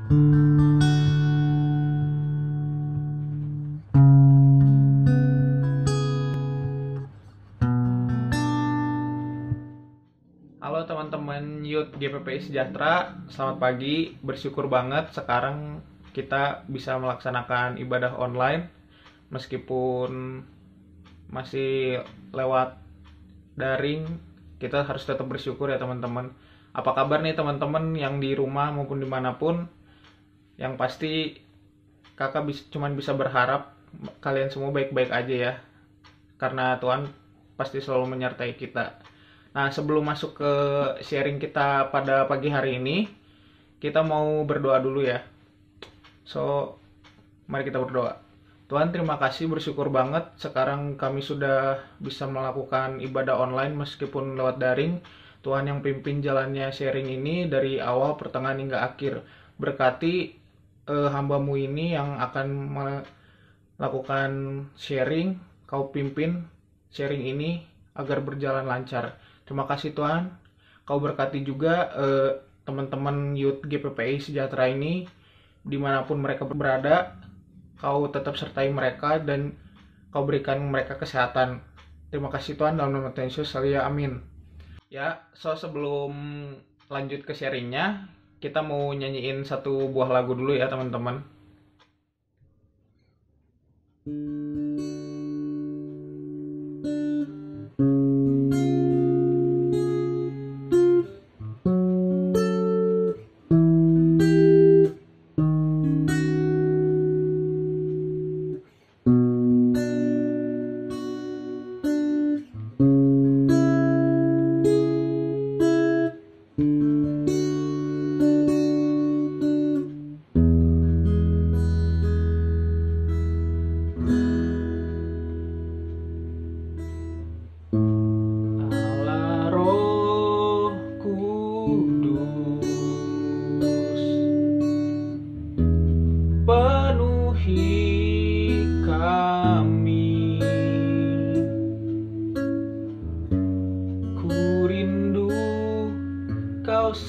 Halo teman-teman Youth GPPI Sejahtera, selamat pagi. Bersyukur banget sekarang kita bisa melaksanakan ibadah online meskipun masih lewat daring. Kita harus tetap bersyukur ya teman-teman. Apa kabar nih teman-teman yang di rumah maupun dimanapun? Yang pasti kakak cuman bisa berharap kalian semua baik-baik aja ya, karena Tuhan pasti selalu menyertai kita. Nah, sebelum masuk ke sharing kita pada pagi hari ini, kita mau berdoa dulu ya. So, mari kita berdoa. Tuhan, terima kasih, bersyukur banget sekarang kami sudah bisa melakukan ibadah online meskipun lewat daring. Tuhan yang pimpin jalannya sharing ini dari awal, pertengahan hingga akhir. Berkati hamba-Mu ini yang akan melakukan sharing, Kau pimpin sharing ini agar berjalan lancar. Terima kasih Tuhan, Kau berkati juga teman-teman Youth GPPI Sejahtera ini, dimanapun mereka berada, Kau tetap sertai mereka dan Kau berikan mereka kesehatan. Terima kasih Tuhan, dalam nama Tuhan Yesus, amin. Ya, sebelum lanjut ke sharingnya, kita mau nyanyiin satu buah lagu dulu ya teman-teman.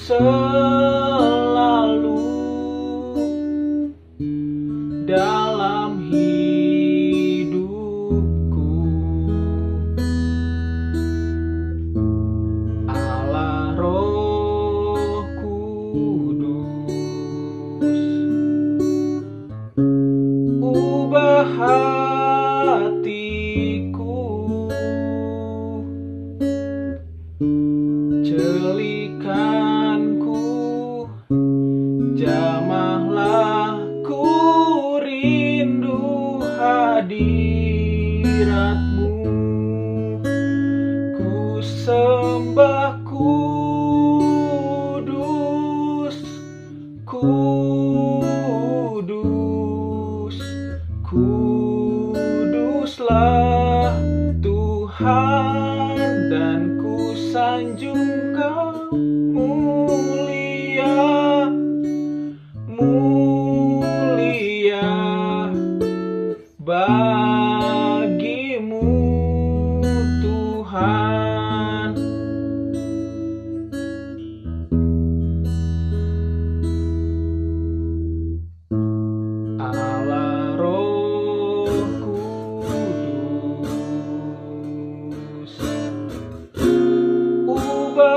Selalu dalam hidupku, Allah Roh Kudus, ubah hatiku, celikanku, jamahlah ku rindu hadiratmu, ku sembah kudus, kudus, kuduslah Tuhan, dan ku sanjung Kau mulia, mulia bagimu Tuhan. Allah Roh Kudus, ubah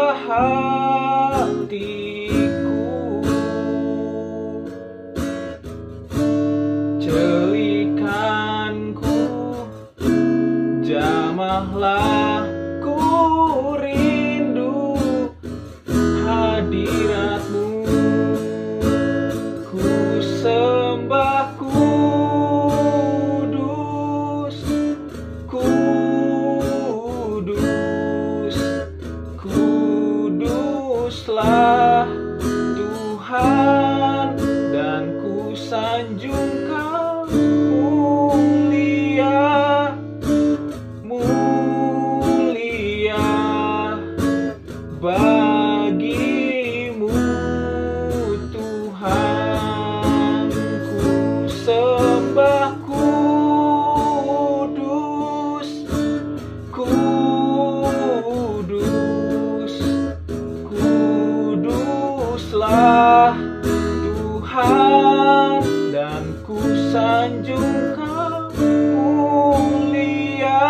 Tuhan, dan ku sanjung Kau mulia,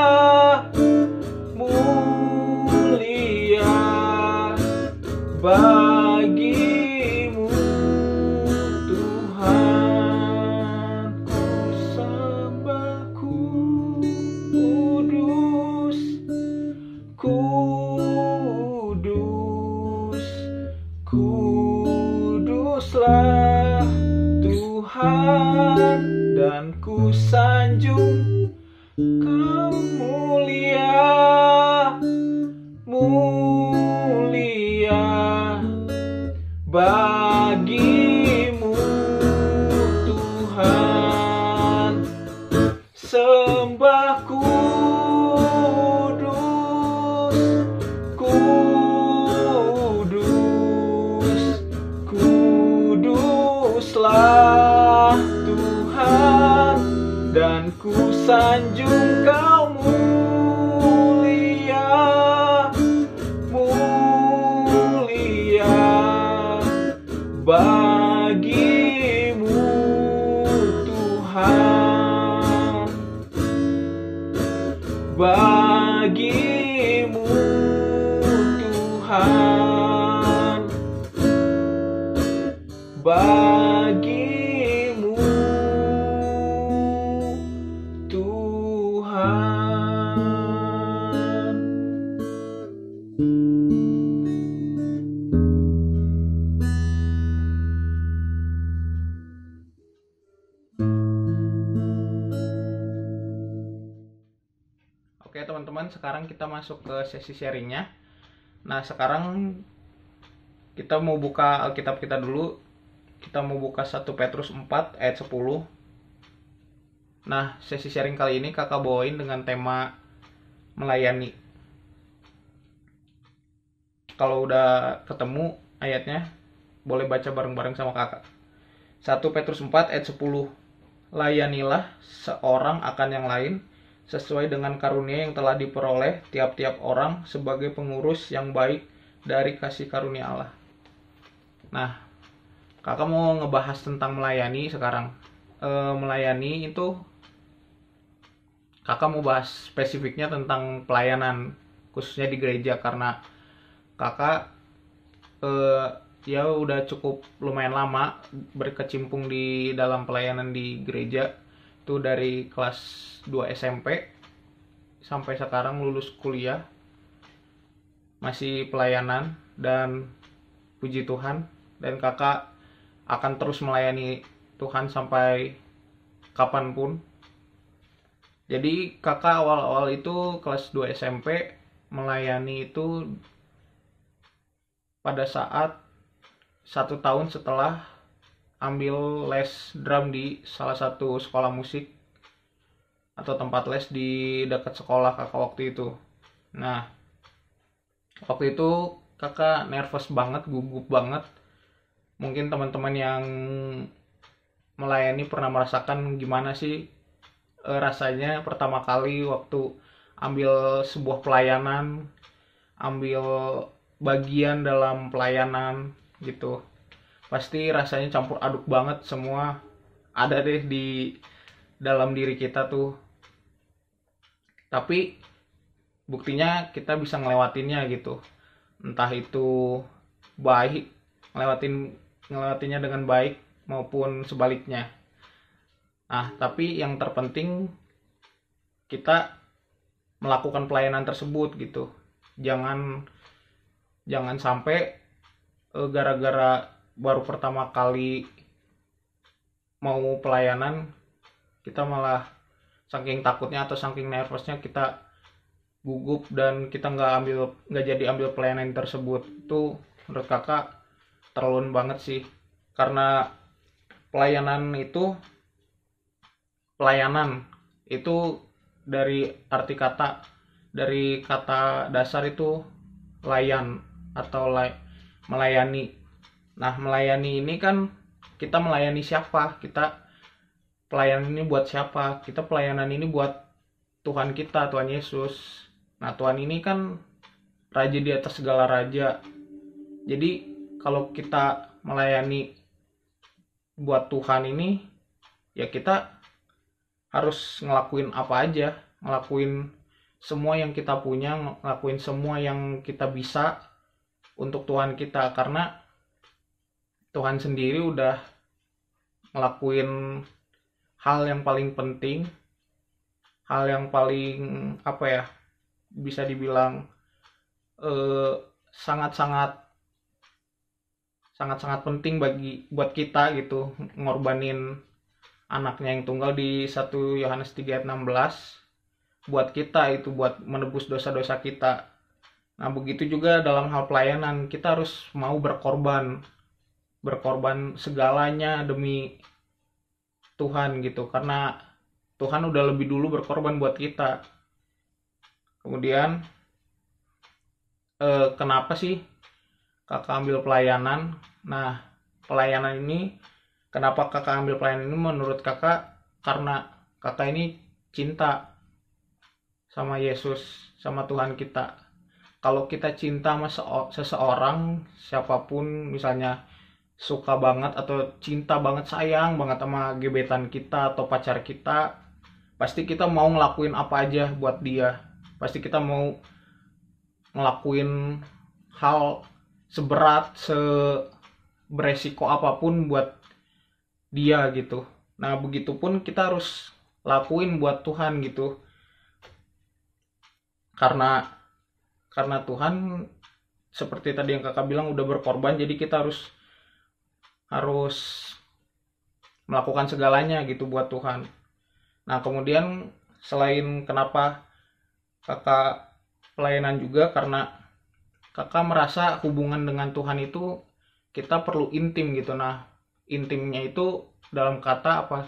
mulia bagimu Tuhan. Ku sembah kudus, kudus, kuduslah Tuhan, dan ku sanjung Kau mulia, mulia bagimu Tuhan. Sembah kudus, kudus, kuduslah Tuhan, dan ku sanjung Kau mulia, mulia bagimu Tuhan, bagimu Tuhan, bagimu Tuhan. Oke teman-teman, sekarang kita masuk ke sesi sharingnya. Nah sekarang kita mau buka Alkitab kita dulu. Kita mau buka 1 Petrus 4 ayat 10. Nah sesi sharing kali ini kakak bawain dengan tema melayani. Kalau udah ketemu ayatnya, boleh baca bareng-bareng sama kakak. 1 Petrus 4 ayat 10. Layanilah seorang akan yang lain sesuai dengan karunia yang telah diperoleh tiap-tiap orang sebagai pengurus yang baik dari kasih karunia Allah. Nah, kakak mau ngebahas tentang melayani sekarang. Melayani itu kakak mau bahas spesifiknya tentang pelayanan, khususnya di gereja, karena kakak ya udah cukup lumayan lama berkecimpung di dalam pelayanan di gereja. Itu dari kelas 2 SMP sampai sekarang lulus kuliah masih pelayanan, dan puji Tuhan, dan kakak akan terus melayani Tuhan sampai kapanpun. Jadi kakak awal-awal itu kelas 2 SMP melayani itu pada saat 1 tahun setelah ambil les drum di salah satu sekolah musik atau tempat les di dekat sekolah kakak waktu itu. Nah, waktu itu kakak nervous banget, gugup banget. Mungkin teman-teman yang melayani pernah merasakan gimana sih rasanya pertama kali waktu ambil sebuah pelayanan, ambil bagian dalam pelayanan gitu. Pasti rasanya campur aduk banget, semua ada deh di dalam diri kita tuh. Tapi buktinya kita bisa ngelewatinnya gitu. Entah itu baik, ngelewatinya dengan baik maupun sebaliknya. Nah, tapi yang terpenting kita melakukan pelayanan tersebut gitu. Jangan sampai gara-gara baru pertama kali mau pelayanan kita malah saking takutnya atau saking nervousnya kita gugup dan kita nggak jadi ambil pelayanan tersebut. Itu menurut kakak terlalu banget sih, karena pelayanan itu dari arti kata, dari kata dasar itu layan atau melayani. Nah, melayani ini kan kita melayani siapa? Kita pelayanan ini buat siapa? Kita pelayanan ini buat Tuhan kita, Tuhan Yesus. Nah, Tuhan ini kan raja di atas segala raja. Jadi, kalau kita melayani buat Tuhan ini, ya kita harus ngelakuin apa aja, ngelakuin semua yang kita punya, ngelakuin semua yang kita bisa untuk Tuhan kita, karena Tuhan sendiri udah ngelakuin hal yang paling penting, hal yang paling apa ya, bisa dibilang eh, sangat-sangat sangat-sangat penting buat kita gitu, ngorbanin anaknya yang tunggal di 1 Yohanes 3 ayat 16 buat kita, itu buat menebus dosa-dosa kita. Nah, begitu juga dalam hal pelayanan, kita harus mau berkorban segalanya demi Tuhan gitu, karena Tuhan udah lebih dulu berkorban buat kita. Kemudian kenapa sih kakak ambil pelayanan? Nah, pelayanan ini, kenapa kakak ambil pelayanan ini menurut kakak? Karena kakak ini cinta sama Yesus, sama Tuhan kita. Kalau kita cinta sama seseorang, siapapun, misalnya suka banget atau cinta banget, sayang banget sama gebetan kita atau pacar kita, pasti kita mau ngelakuin apa aja buat dia. Pasti kita mau ngelakuin hal seberat, beresiko apapun buat dia gitu. Nah, begitupun kita harus lakuin buat Tuhan gitu. Karena Tuhan seperti tadi yang kakak bilang udah berkorban, jadi kita harus melakukan segalanya gitu buat Tuhan. Nah, kemudian selain kenapa kakak pelayanan juga, karena kakak merasa hubungan dengan Tuhan itu kita perlu intim gitu. Nah, intimnya itu dalam kata apa?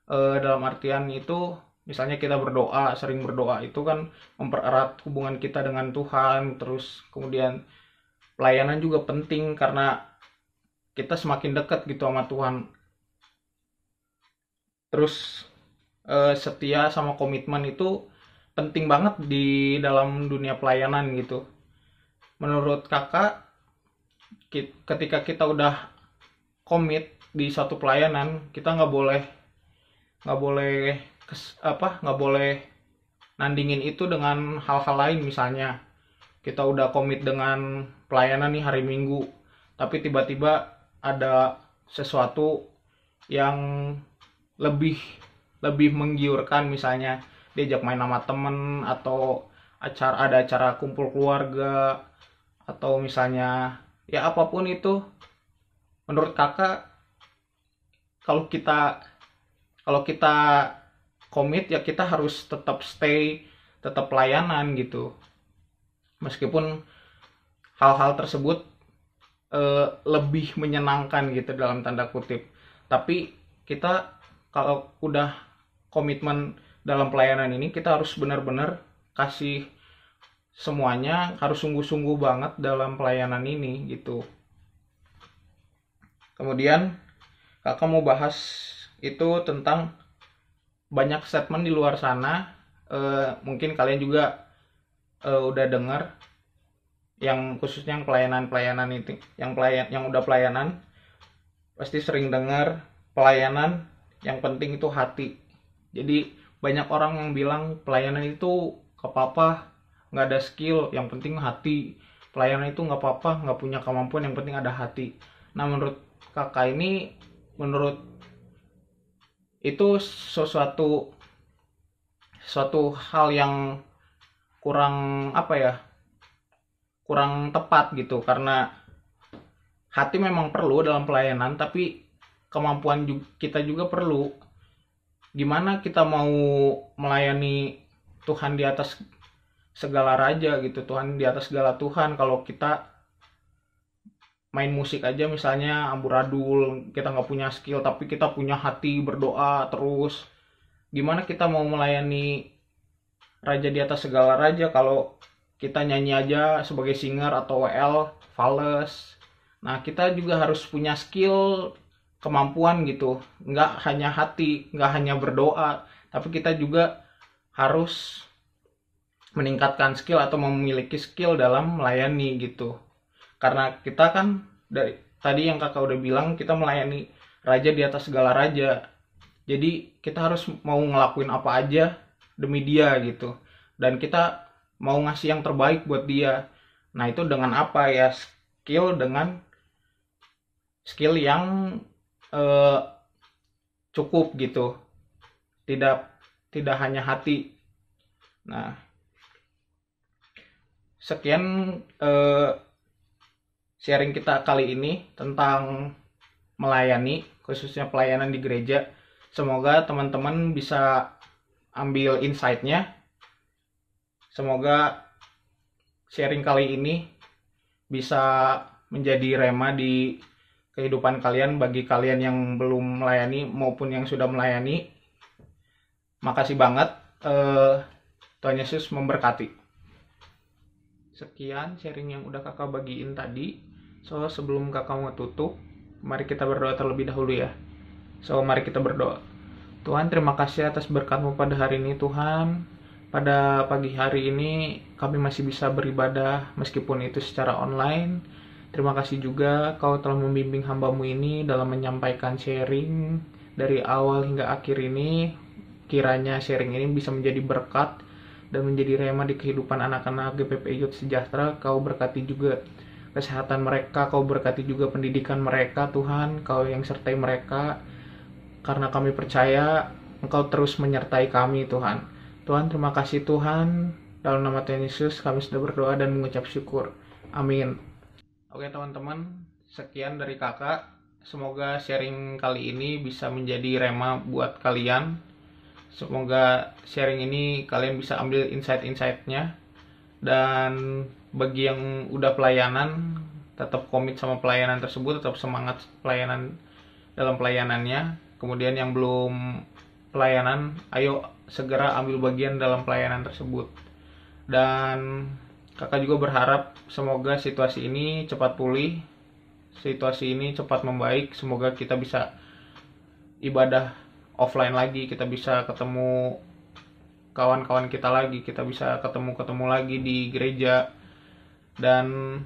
Dalam artian itu, misalnya kita berdoa, sering berdoa, itu kan mempererat hubungan kita dengan Tuhan. Terus kemudian pelayanan juga penting karena kita semakin dekat gitu sama Tuhan. Terus setia sama komitmen itu penting banget di dalam dunia pelayanan gitu. Menurut kakak, ketika kita udah komit di satu pelayanan, kita nggak boleh nggak boleh nandingin itu dengan hal-hal lain. Misalnya kita udah komit dengan pelayanan nih hari Minggu, tapi tiba-tiba ada sesuatu yang lebih lebih menggiurkan, misalnya diajak main sama temen, atau ada acara kumpul keluarga, atau misalnya ya apapun itu. Menurut kakak, kalau kita kalau kita komit, ya kita harus tetap tetap pelayanan gitu, meskipun hal-hal tersebut lebih menyenangkan gitu dalam tanda kutip. Tapi kita kalau udah komitmen dalam pelayanan ini, kita harus benar-benar kasih semuanya, harus sungguh-sungguh banget dalam pelayanan ini gitu. Kemudian kakak mau bahas itu tentang banyak statement di luar sana, mungkin kalian juga udah dengar, yang khususnya yang pelayanan itu, yang udah pelayanan pasti sering dengar, pelayanan yang penting itu hati. Jadi banyak orang yang bilang pelayanan itu gak apa-apa, nggak ada skill, yang penting hati. Pelayanan itu nggak apa-apa, nggak punya kemampuan, yang penting ada hati. Nah, menurut kakak ini, menurut itu suatu hal yang kurang apa ya, kurang tepat gitu, karena hati memang perlu dalam pelayanan, tapi kemampuan kita juga perlu. Gimana kita mau melayani Tuhan di atas segala raja gitu, Tuhan di atas segala Tuhan, kalau kita main musik aja misalnya amburadul, kita nggak punya skill tapi kita punya hati berdoa terus. Gimana kita mau melayani raja di atas segala raja kalau kita nyanyi aja sebagai singer atau WL fals? Nah, kita juga harus punya skill, kemampuan gitu, nggak hanya hati, nggak hanya berdoa, tapi kita juga harus meningkatkan skill atau memiliki skill dalam melayani gitu. Karena kita kan dari tadi yang kakak udah bilang, kita melayani raja di atas segala raja. Jadi kita harus mau ngelakuin apa aja demi dia gitu. Dan kita mau ngasih yang terbaik buat dia. Nah itu dengan apa ya? Skill yang eh, cukup gitu. Tidak tidak hanya hati. Nah sekian eh, sharing kita kali ini tentang melayani, khususnya pelayanan di gereja. Semoga teman-teman bisa ambil insight-nya. Semoga sharing kali ini bisa menjadi rema di kehidupan kalian bagi kalian yang belum melayani maupun yang sudah melayani. Makasih banget. Tuhan Yesus memberkati. Sekian sharing yang udah kakak bagiin tadi. So sebelum kakak mau tutup, mari kita berdoa terlebih dahulu ya. So mari kita berdoa. Tuhan, terima kasih atas berkat-Mu pada hari ini Tuhan. Pada pagi hari ini kami masih bisa beribadah meskipun itu secara online. Terima kasih juga Kau telah membimbing hamba-Mu ini dalam menyampaikan sharing dari awal hingga akhir ini. Kiranya sharing ini bisa menjadi berkat dan menjadi rema di kehidupan anak-anak GPP Youth Sejahtera. Kau berkati juga kesehatan mereka, Kau berkati juga pendidikan mereka Tuhan. Kau yang sertai mereka, karena kami percaya Engkau terus menyertai kami Tuhan. Tuhan, terima kasih Tuhan. Dalam nama Tuhan Yesus kami sudah berdoa dan mengucap syukur. Amin. Oke teman-teman, sekian dari kakak. Semoga sharing kali ini bisa menjadi rema buat kalian. Semoga sharing ini kalian bisa ambil insight-insightnya. Dan bagi yang udah pelayanan, tetap komit sama pelayanan tersebut, tetap semangat dalam pelayanannya. Kemudian yang belum pelayanan, ayo segera ambil bagian dalam pelayanan tersebut. Dan kakak juga berharap semoga situasi ini cepat pulih, situasi ini cepat membaik. Semoga kita bisa ibadah offline lagi, kita bisa ketemu kawan-kawan kita lagi, kita bisa ketemu lagi di gereja. Dan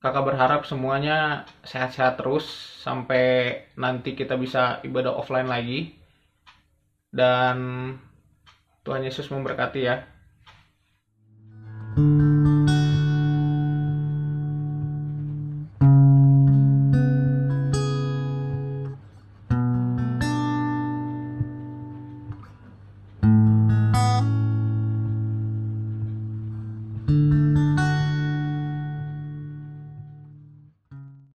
kakak berharap semuanya sehat-sehat terus sampai nanti kita bisa ibadah offline lagi. Dan Tuhan Yesus memberkati ya.